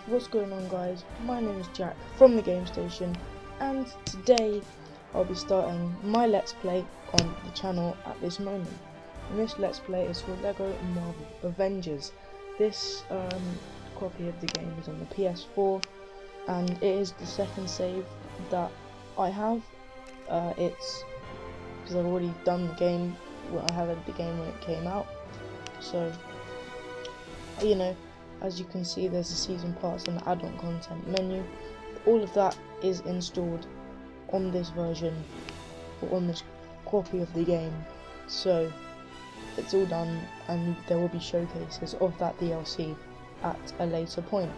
What's going on, guys? My name is Jack from the Game Station, and today I'll be starting my Let's Play on the channel at this moment. And this Let's Play is for Lego Marvel Avengers. This copy of the game is on the PS4, and it is the second save that I have. It's because I've already done the game. Well, I had the game when it came out, so you know. As you can see, there's a season pass and the add-on content menu. All of that is installed on this version, or on this copy of the game. So it's all done, and there will be showcases of that DLC at a later point.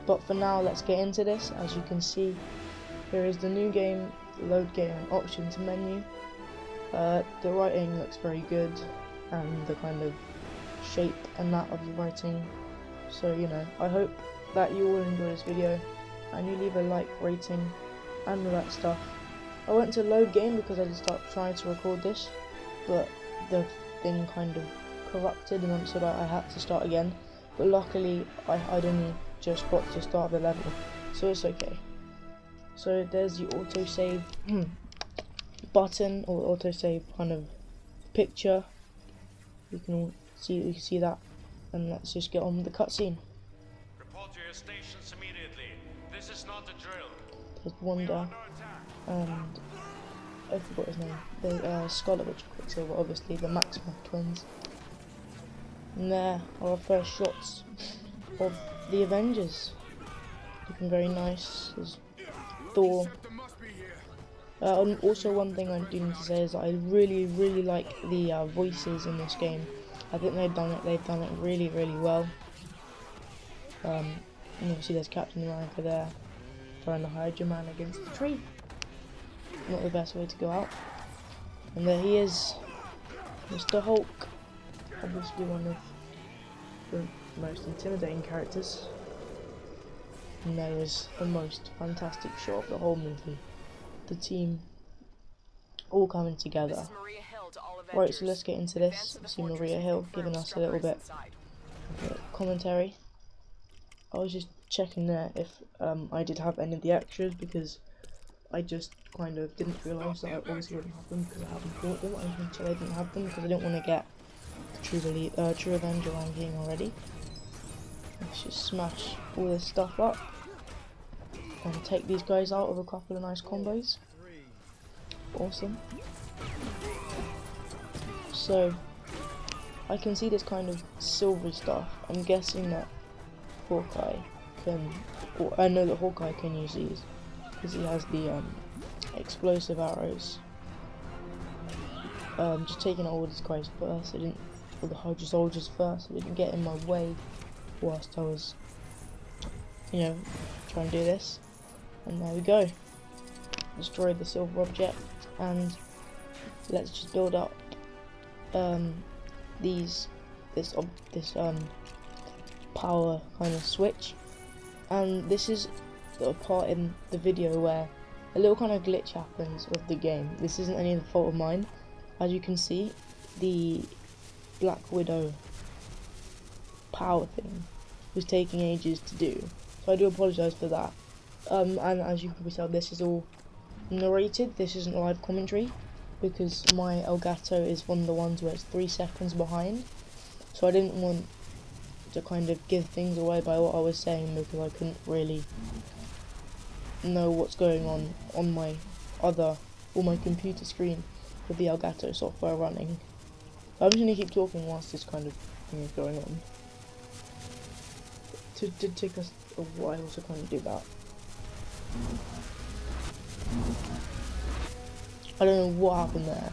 But for now, let's get into this. As you can see, here is the new game, load game and options menu. The writing looks very good, and the kind of shape and that of the writing. So, you know, I hope that you all enjoy this video and you leave a like, rating and all that stuff. I went to load game because I just started trying to record this, but the thing kind of corrupted and so that I had to start again. But luckily I'd only just got to start the level, so it's okay. So there's the autosave button, or autosave kind of picture. You can see that. And let's just get on with the cutscene. Report to your stations immediately. This is not a drill. There's Wanda, and I forgot his name. The Scarlet Witch, Quicksilver, obviously the Maximoff twins. And there are our first shots of the Avengers. Looking very nice. There's Thor. And also, one thing I do need to say is that I really like the voices in this game. I think they've done it really well. And obviously there's Captain America there trying to hide your man against the tree. Not the best way to go out. And there he is, Mr. Hulk, obviously one of the most intimidating characters. And there is the most fantastic shot of the whole movie, the team all coming together. Right, so let's get into this. See Maria Hill giving us a little bit of commentary. I was just checking there if I did have any of the extras, because I just kind of didn't realise that I obviously wouldn't have them because I haven't bought them. I was going to say I didn't have them because I didn't want to get the True Avenger ranking already. Let's just smash all this stuff up and take these guys out with a couple of nice combos. Awesome. So I can see this kind of silvery stuff. I'm guessing that Hawkeye can, or I know that Hawkeye can use these because he has the explosive arrows. Just taking out all these guys first. All the Hydra soldiers first. I didn't get in my way whilst I was, you know, trying to do this. And there we go. Destroy the silver object, and let's just build up this power kind of switch. And this is the part in the video where a little kind of glitch happens with the game. This isn't any of the fault of mine. As you can see, the Black Widow power thing was taking ages to do, so I do apologise for that. And as you can probably tell, this is all narrated. This isn't live commentary, because my Elgato is one of the ones where it's 3 seconds behind, so I didn't want to kind of give things away by what I was saying, because I couldn't really know what's going on my my computer screen with the Elgato software running. So I'm just going to keep talking whilst this kind of thing is going on. It did take us a while to kind of do that. I don't know what happened there.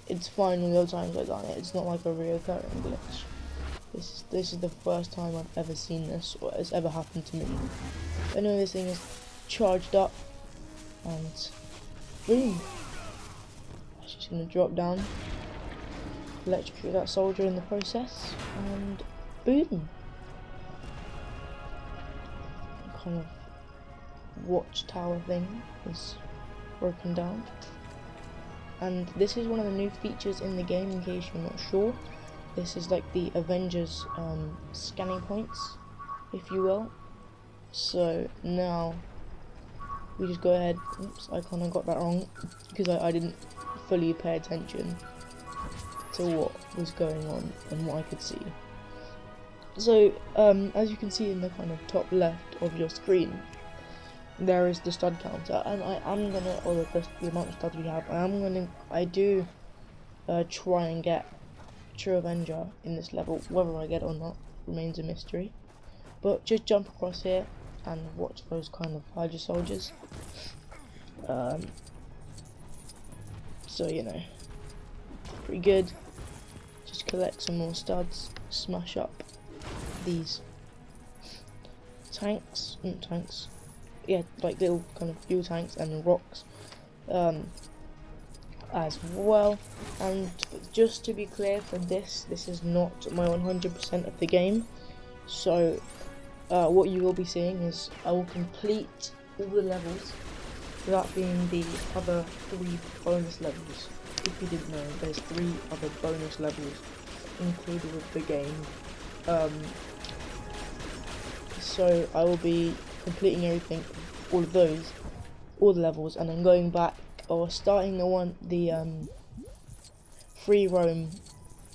It's fine all the other times I've done it. It's not like a reoccurring glitch. This is the first time I've ever seen this, or it's ever happened to me. I know this thing is charged up, and boom. It's just gonna drop down, electrocute that soldier in the process, and boom. Kind of watchtower thing is broken down. And this is one of the new features in the game, in case you're not sure. This is like the Avengers scanning points. if you will. So now we just go ahead. Oops, I kind of got that wrong because I didn't fully pay attention to what was going on and what I could see. So as you can see in the kind of top left of your screen, there is the stud counter, and I am gonna, or the amount of studs we have, I do try and get True Avenger in this level. Whether I get it or not remains a mystery. But just jump across here and watch those kind of Hydra soldiers. So you know, pretty good. Just collect some more studs, smash up these tanks, yeah, like little kind of fuel tanks and rocks as well. And just to be clear, for this is not my 100% of the game, so what you will be seeing is I will complete all the levels, that being the other 3 bonus levels. If you didn't know, there's 3 other bonus levels included with the game. So I will be completing everything, all of those, all the levels, and then going back or starting the free roam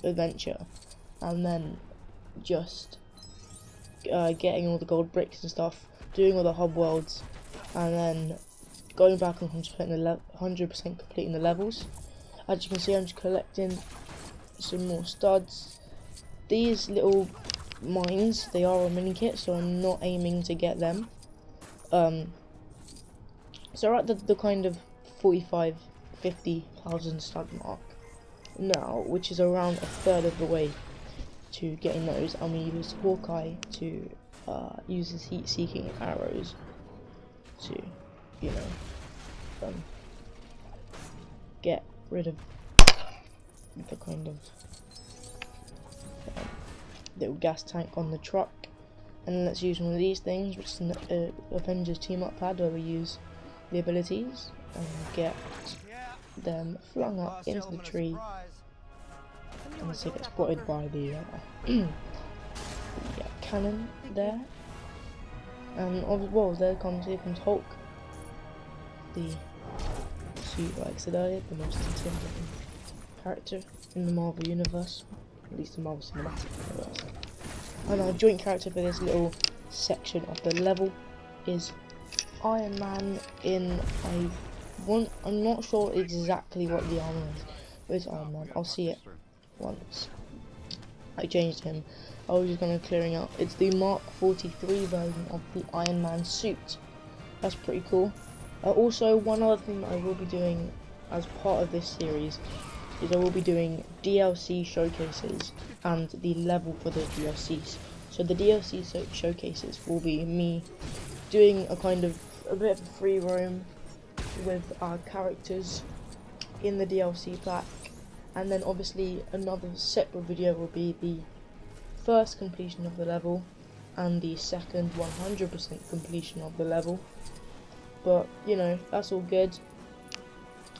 adventure, and then just getting all the gold bricks and stuff, doing all the hub worlds, and then going back and 100% completing the levels. As you can see, I'm just collecting some more studs. These little mines, they are a mini kit, so I'm not aiming to get them. So we're at the kind of 50,000 stud mark now, which is around a third of the way to getting those. And we use Hawkeye to use his heat-seeking arrows to, you know, get rid of the kind of little gas tank on the truck. And then let's use one of these things, which is an Avengers team up pad, where we use the abilities and get them flung up into the tree, and so get spotted by the cannon there. And well, here comes Hulk, the suit, like I said earlier, the most intimidating character in the Marvel universe, at least the Marvel Cinematic Universe. And our joint character for this little section of the level is Iron Man in I'm not sure exactly what the armor is, but it's Iron Man. I'll see it once I changed him. I was just going to clearing out. It's the Mark 43 version of the Iron Man suit. That's pretty cool. Also, one other thing that I will be doing as part of this series is I will be doing DLC showcases and the level for the DLCs. So the DLC showcases will be me doing a bit of a free roam with our characters in the DLC pack, and then obviously another separate video will be the first completion of the level and the second 100% completion of the level. But you know, that's all good,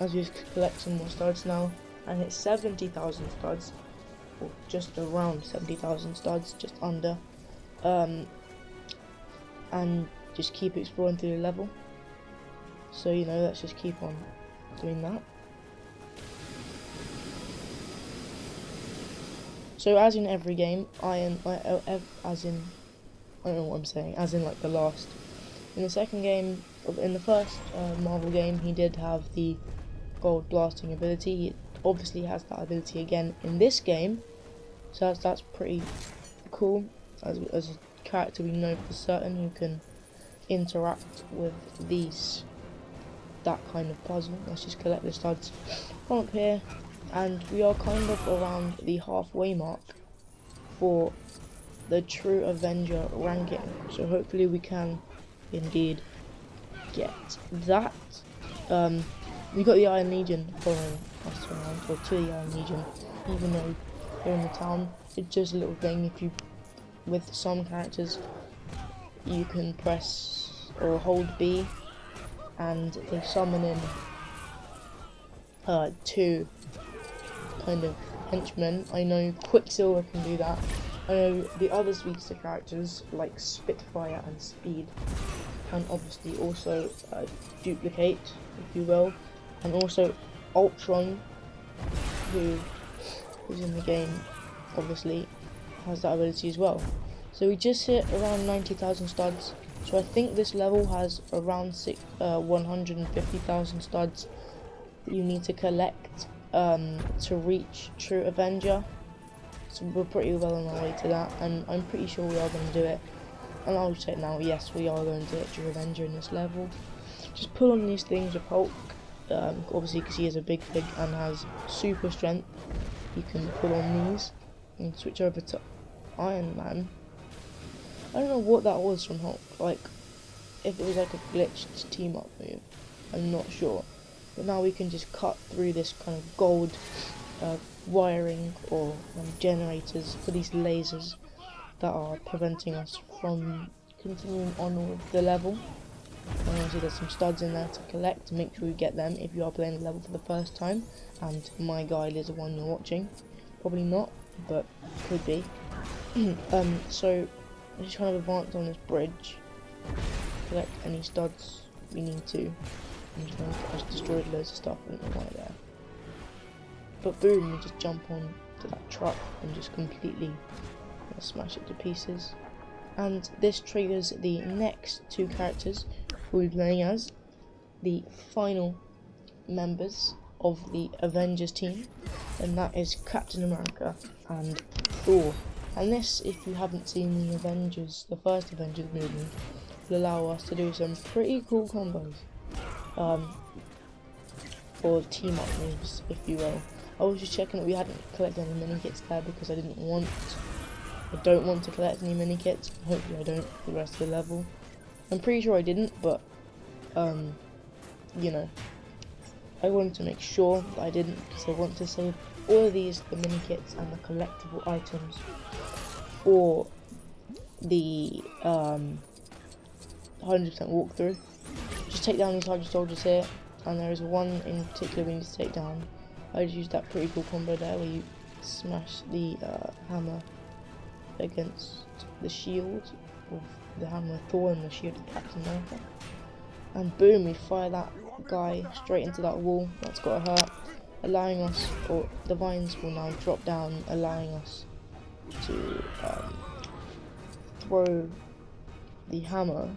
as we just collect some more studs now and hit 70,000 studs, or just around 70,000 studs, just under, and just keep exploring through the level. So you know, let's just keep on doing that. So as in every game, as in I don't know what I'm saying, as in like the last, in the second game, in the first Marvel game, he did have the gold blasting ability. He obviously has that ability again in this game, so that's pretty cool. As a character we know for certain who can interact with that kind of puzzle. Let's just collect the studs from up here, and we are kind of around the halfway mark for the True Avenger ranking, so hopefully we can indeed get that. We got the Iron Legion following us around, or to the Iron Legion, even though they're in the town. It's just a little thing. With some characters, you can press or hold B, and they summon in 2 kind of henchmen. I know Quicksilver can do that, I know the other speedster characters like Spitfire and Speed can obviously also duplicate, if you will, and also Ultron, who is in the game, obviously has that ability as well. So we just hit around 90,000 studs. So I think this level has around 150,000 studs that you need to collect to reach True Avenger. So we're pretty well on our way to that, and I'm pretty sure we are going to do it. And I'll say it now, yes, we are going to get True Avenger in this level. Just pull on these things with Hulk, obviously because he is a big pig and has super strength. You can pull on these and switch over to Iron Man. I don't know what that was from Hulk, like if it was like a glitched team up move, I'm not sure. But now we can just cut through this kind of gold wiring or generators for these lasers that are preventing us from continuing on with the level. And obviously there's some studs in there to collect, to make sure you get them if you are playing the level for the first time, and my guide is the one you're watching. Probably not, but could be. So I'm just trying to advance on this bridge, collect any studs we need to. I'm just going to destroy loads of stuff and right there. But boom, we just jump on to that truck and just completely smash it to pieces. And this triggers the next two characters we'll be playing as, the final members of the Avengers team, and that is Captain America and Thor. And this, if you haven't seen the Avengers, the first Avengers movie, will allow us to do some pretty cool combos, or team up moves, if you will. I was just checking that we hadn't collected any mini kits there because I don't want to collect any mini kits. Hopefully I don't for the rest of the level. I'm pretty sure I didn't, but you know, I wanted to make sure that I didn't because I want to save all of these, the mini kits and the collectible items, for the 100% walkthrough. Just take down these 100 soldiers here, and there is one in particular we need to take down. I just used that pretty cool combo there where you smash the hammer against the shield of the hammer of Thor and the shield of Captain America, and boom, we fire that guy straight into that wall. That's got to hurt, allowing us, or the vines will now drop down, allowing us to throw the hammer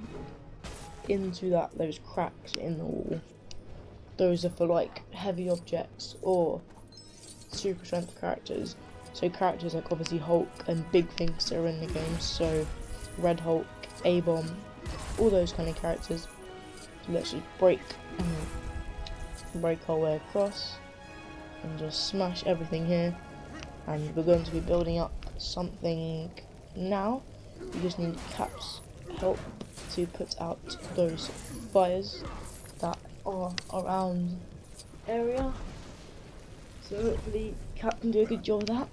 into those cracks in the wall. Those are for like heavy objects or super strength characters. So characters like obviously Hulk and big things that are in the game, so Red Hulk, A-Bomb, all those kind of characters. So let's just break our way across and just smash everything here. And we're going to be building up something now. We just need Cap's help to put out those fires that are around area. So hopefully Cap can do a good job of that.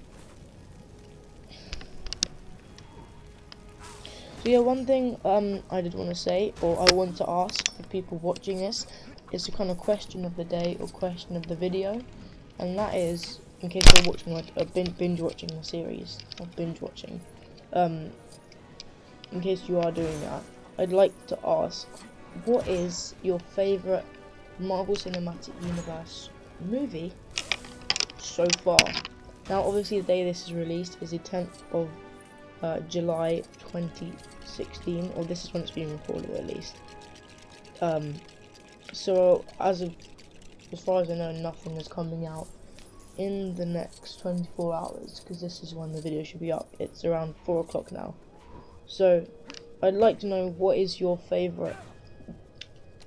So yeah, one thing I did want to say, or I want to ask for people watching this, is the kind of question of the day or question of the video, and that is, in case you're watching like a binge watching the series, or binge watching, in case you are doing that, I'd like to ask, what is your favourite Marvel Cinematic Universe movie so far? Now obviously the day this is released is the 10th of July 2016, or this is when it's being recorded at least. So as far as I know, nothing is coming out in the next 24 hours, because this is when the video should be up. It's around 4 o'clock now. So I'd like to know, what is your favourite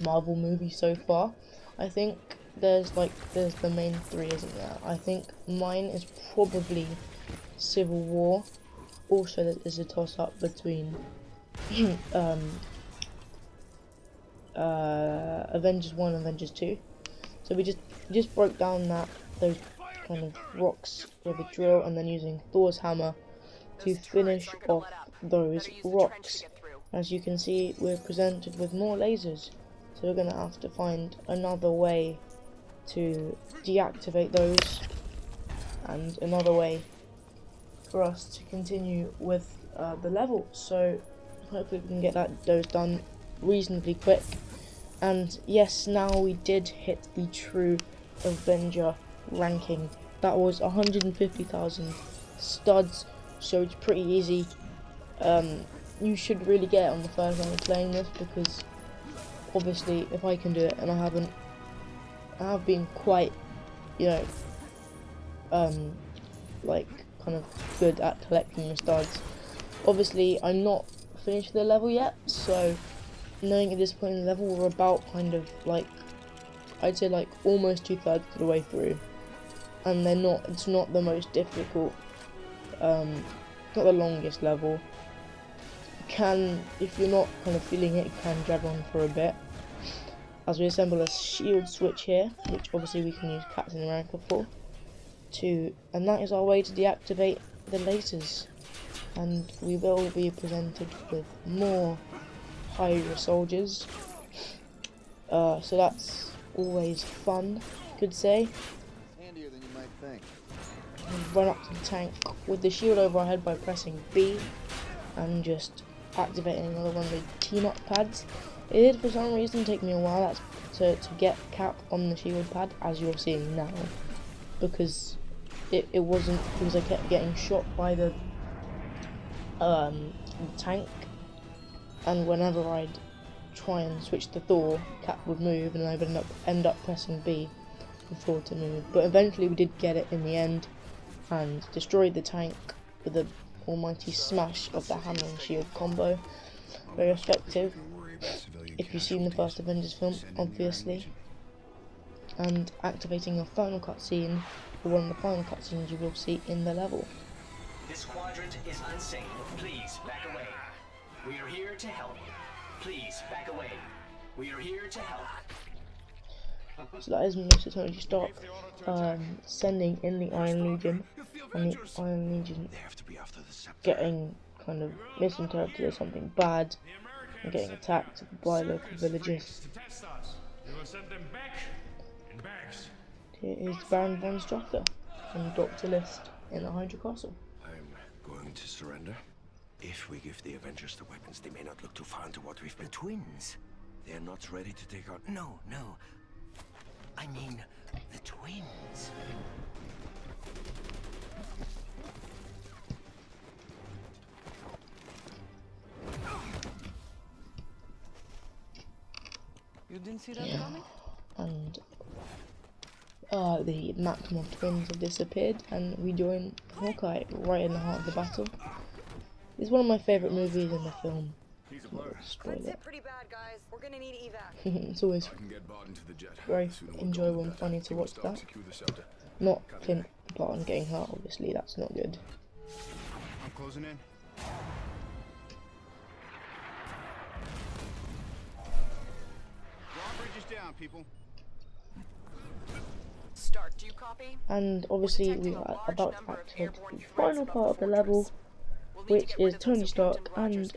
Marvel movie so far? I think there's the main three, isn't there? I think mine is probably Civil War. Also there's a toss up between Avengers 1 and Avengers 2. So we just broke down those kind of rocks with a drill, and then using Thor's hammer to finish off those rocks. As you can see, we're presented with more lasers, so we're going to have to find another way to deactivate those, and another way for us to continue with the level. So hopefully we can get those done reasonably quick. And yes, now we did hit the true Avenger ranking. That was 150,000 studs, so it's pretty easy. You should really get it on the first time of playing this, because obviously if I can do it and I haven't, I have been quite, you know, like kind of good at collecting the studs. Obviously I'm not finished the level yet, so knowing at this point in the level we're about kind of like, I'd say like almost 2/3 of the way through, and it's not the most difficult, not the longest level. If you're not kind of feeling it, it can drag on for a bit, as we assemble a shield switch here, which obviously we can use Captain America for, and that is our way to deactivate the lasers, and we will be presented with more Hydra soldiers, so that's always fun, you could say. Handier than you might think. And run up to the tank with the shield over our head by pressing B and just activating another one of the team-up pads. It did for some reason take me a while to get Cap on the shield pad, as you're seeing now, because it wasn't, because I kept getting shot by the tank, and whenever I'd try and switch to Thor, Cap would move, and I would end up pressing B for Thor to move. But eventually we did get it in the end and destroyed the tank with the almighty smash of the hammer and shield combo. Very effective if you've seen the first Avengers film, obviously. And activating a final cutscene, or one of the final cutscenes you will see in the level. This quadrant is unsafe. Please back away. We are here to help. Please back away. We are here to help. So that is Mr. Tony Stark sending in the Iron Legion, and the Iron Legion getting kind of misinterpreted as something bad and getting attacked by local villagers. Here is Baron von Strucker and Dr. List in the Hydra Castle. I'm going to surrender. If we give the Avengers the weapons, they may not look too far into what we've been. Twins? They're not ready to take out. No. I mean, the twins. You didn't see that coming? And the Maximoff twins have disappeared, and we join Hawkeye right in the heart of the battle. It's one of my favourite movies in the film. Spoil it. Pretty bad, guys. We're gonna need evac. It's always very enjoyable and funny to watch that. Not Clint Barton getting hurt, obviously, that's not good. I'm closing in. Drawbridge is down, people. Start. Do you copy? And obviously we are about to activate the final part of the level, which is Tony Stark and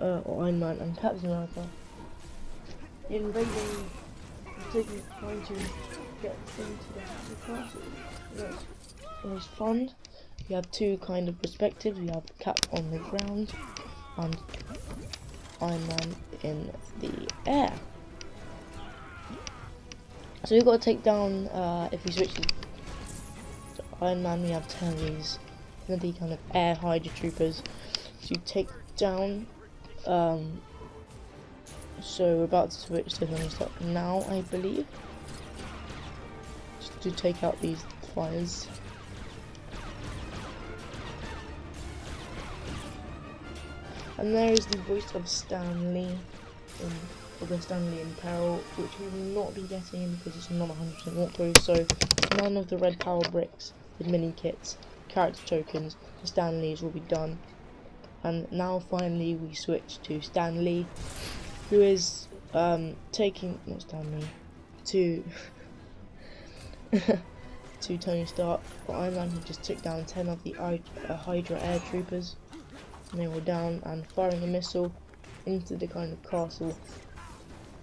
Iron Man and Captain America invading, trying to get into the castle. Yes, it was fun. We have two kind of perspectives. We have Cap on the ground and Iron Man in the air. So we've got to take down, if we switch to Iron Man, we have 10 of these, the kind of air Hydra troopers to take down. So we're about to switch to Tony Stark now, I believe, just to take out these fires. And there is the voice of Stan Lee, Stan Lee in peril, which we will not be getting because it's not 100% walkthrough, so none of the red power bricks, the mini kits, character tokens, the Stan Lees will be done. And now finally we switch to Stan Lee, who is taking, not Stan Lee, to to Tony Stark, but Iron Man who just took down 10 of the Hydra air troopers, and they were down and firing a missile into the kind of castle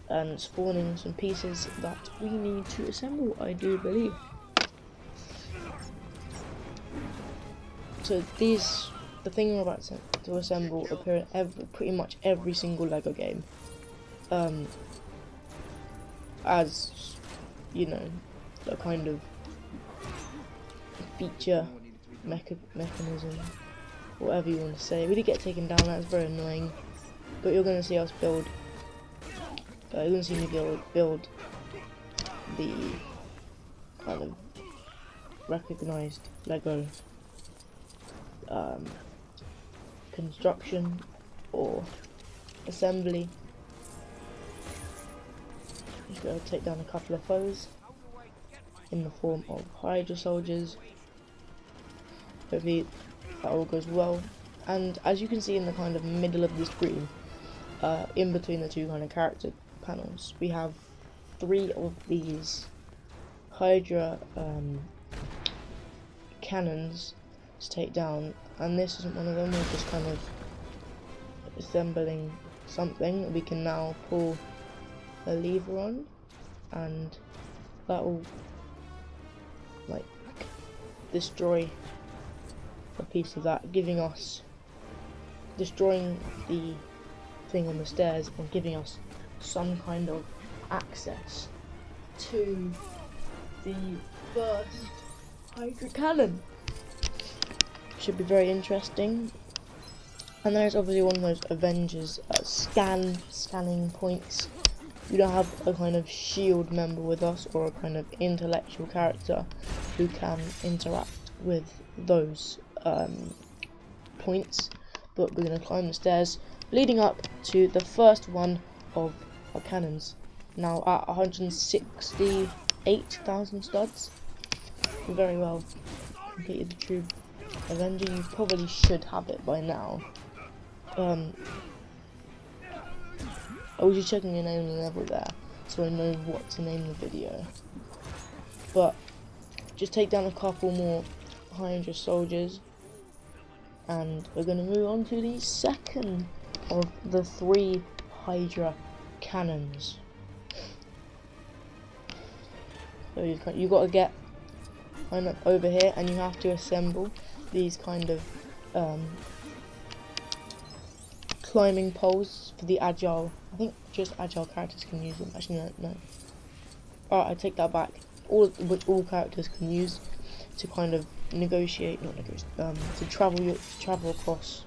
and spawning some pieces that we need to assemble, I do believe. So the thing I'm about to assemble appear in pretty much every single Lego game. As you know, a kind of feature mechanism, whatever you want to say. We did get taken down. That's very annoying. But you're going to see us build. You're going to see me build the kind of recognized Lego construction or assembly. Just going to take down a couple of foes in the form of Hydra soldiers. Hopefully that all goes well. And as you can see in the kind of middle of the screen, in between the two kind of character panels, we have 3 of these Hydra cannons to take down, and this isn't one of them. We're just kind of assembling something that we can now pull a lever on, and that will like destroy a piece of that, giving us destroying the thing on the stairs and giving us some kind of access to the first Hydra cannon. Should be very interesting. And there's obviously one of those Avengers scanning points. We don't have a kind of shield member with us, or a kind of intellectual character who can interact with those points, but we're going to climb the stairs leading up to the first one of our cannons. Now at 168,000 studs. Very well completed the true Avenger. You probably should have it by now. I was just checking your name and level there, so I know what to name the video. But just take down a couple more Hydra soldiers, and we're going to move on to the second of the 3 Hydra cannons. So you got to get kind of over here, and you have to assemble these kind of climbing poles for the agile. I think just agile characters can use them. Actually, no. Alright, I take that back. All characters can use to kind of to travel across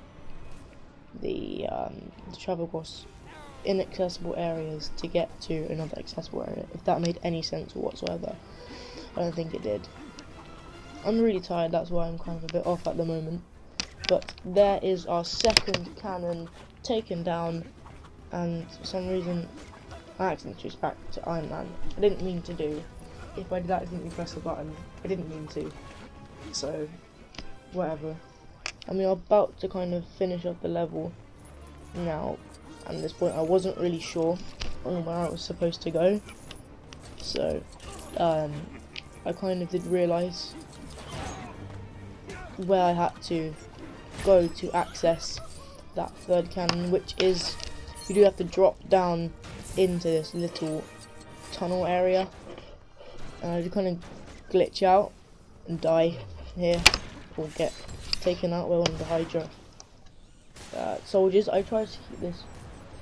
inaccessible areas to get to another accessible area. If that made any sense whatsoever, I don't think it did. I'm really tired, that's why I'm kind of a bit off at the moment. But there is our second cannon taken down, and for some reason I accidentally switched back to Iron Man. I didn't mean to do. If I did accidentally press the button, I didn't mean to. So, whatever. I mean, I'm about to kind of finish up the level now. And at this point, I wasn't really sure on where I was supposed to go. So, I kind of did realise where I had to go to access that third cannon, which is you do have to drop down into this little tunnel area, and I just kind of glitch out and die here, or get taken out by one of the Hydra soldiers. I try to keep this,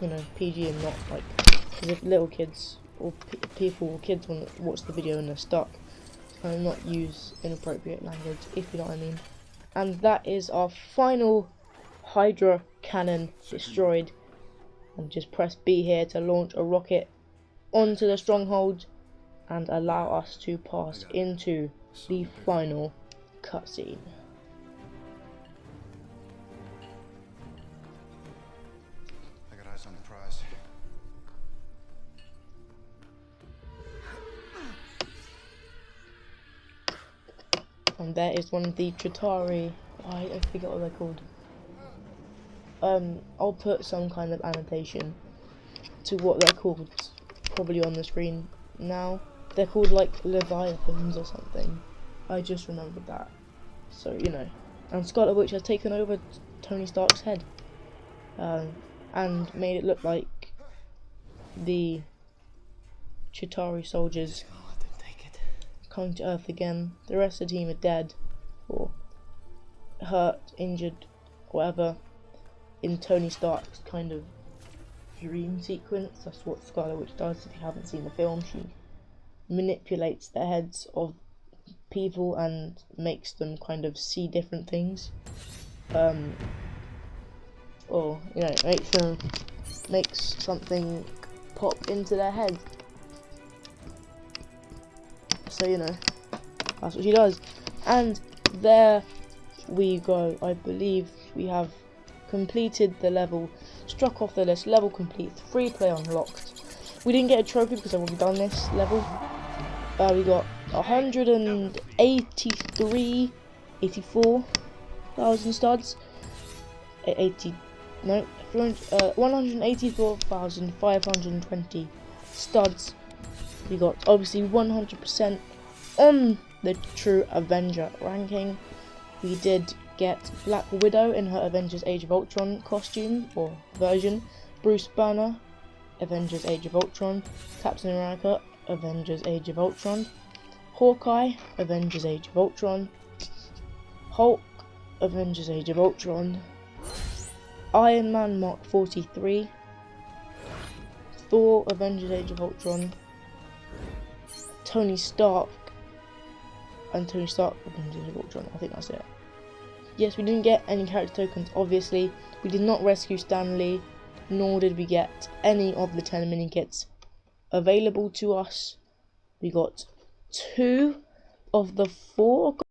you know, PG and not like, because if little kids or kids want to watch the video and they're stuck, kind of not use inappropriate language, if you know what I mean. And that is our final Hydra cannon destroyed. And just press B here to launch a rocket onto the stronghold and allow us to pass into the final cutscene. I got eyes on the prize. And there is one of the Chitauri. I forget what they're called. I'll put some kind of annotation to what they're called, probably on the screen now. They're called like Leviathans or something. I just remembered that. So, you know. And Scarlet Witch has taken over Tony Stark's head. And made it look like the Chitauri soldiers coming to Earth again. The rest of the team are dead, or hurt, injured, whatever, in Tony Stark's kind of dream sequence. That's what Scarlet Witch does. If you haven't seen the film, she manipulates the heads of people and makes them kind of see different things, or you know, makes something pop into their head. So you know, that's what she does. And there we go. I believe we have completed the level, struck off the list. Level complete, free play unlocked. We didn't get a trophy because I've already done this level. We got 184,000 studs. 184,520 studs. We got obviously 100% on the true Avenger ranking. We did get Black Widow in her Avengers Age of Ultron costume or version, Bruce Banner, Avengers Age of Ultron, Captain America, Avengers Age of Ultron, Hawkeye, Avengers Age of Ultron, Hulk, Avengers Age of Ultron, Iron Man Mark 43, Thor, Avengers Age of Ultron, Tony Stark, and Tony Stark, Avengers Age of Ultron. I think that's it. Yes, we didn't get any character tokens, obviously. We did not rescue Stan Lee, nor did we get any of the 10 mini kits available to us. We got 2 of the 4